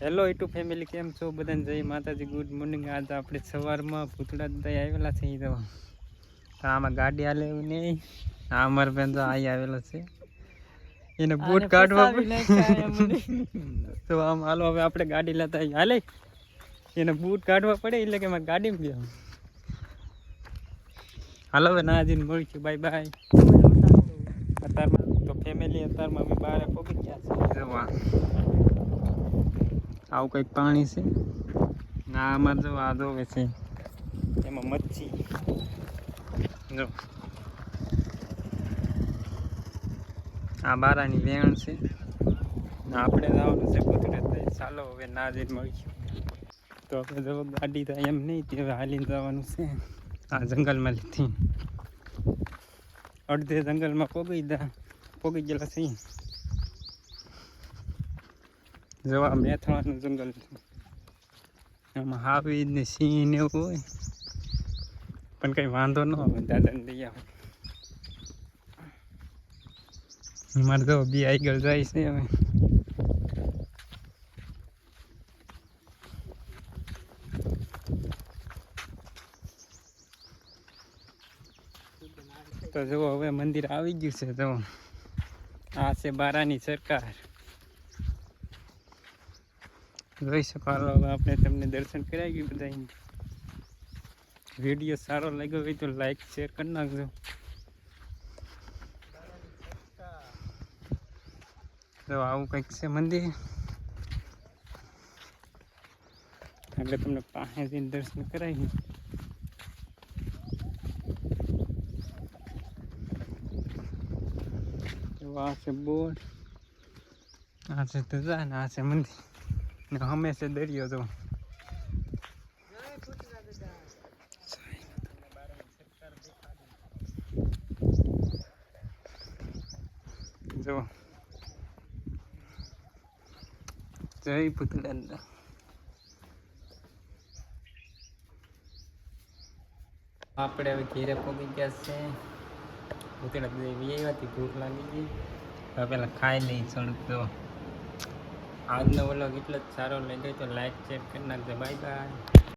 Hello YouTube family, કેમ છો બધાને? જય માતાજી, ગુડ મોર્નિંગ. આજ આપણે સવારમાં ભૂતળા દઈ આવેલા છે. તો આમાં ગાડી હાલે એવું નહીં. આ અમારે બેન તો અહીં આવેલો છે, એને બૂટ કાઢવા તો આમ હાલો હવે આપણે ગાડી લેતા હાલે, એને બૂટ કાઢવા પડે એટલે કે મારે ગાડીમાં ગયો. હાલો હવે ના જઈને મળીશું, બાય બાય. અત્યારમાં તો ફેમિલી અત્યારમાં અમે બહાર પહોંચી ગયા છે. જવા આવું કંઈક પાણી છે ના, અમારે જો આ જોવે છે એમાં મચ્છી. જો આ બારાની વેણ છે. આપણે જવાનું છે કુદરત. ચાલો હવે ના જઈને મળીશું. તો આપણે જો ગાડી તો એમ નહીં, તે હવે હાલીને જવાનું છે. આ જંગલમાં લીધી અડધે જંગલમાં પોગી ગયેલા છે. જોવા મેથાણાનું જંગલ છે. આમાં હાવી ને સિંહ ને એવું હોય, પણ કઈ વાંધો ન આવે. દાદાને લઈ આવે. મારે તો બી આગળ જાય છે. હવે તો જુઓ હવે મંદિર આવી ગયું છે. તો આ છે બારાની સરકાર. જોઈ શકો. હવે આપણે તમને દર્શન કરાવી બધા. વિડીયો સારો લાગ્યો હોય તો લાઈક શેર કરી નાખજો. તો આવું કંઈક છે મંદિર. એટલે તમને પાસે જઈને દર્શન કરાવી. આ છે બોર્ડ, આ છે ધજા ને આ છે મંદિર ને હંમેશા દરિયો. જો જો જય ભૂતળા. આપણે હવે ઘેરે પહોંચી ગયા છે. ભૂતળા દેવી હતી, ભૂખ લાગી ગઈ. હવે પેલા ખાઈ લઈ સડક. તો આજનો વ્લોગ એટલો જ સારો લાગ્યો તો લાઈક શેર કરી નાખજો. Bye bye.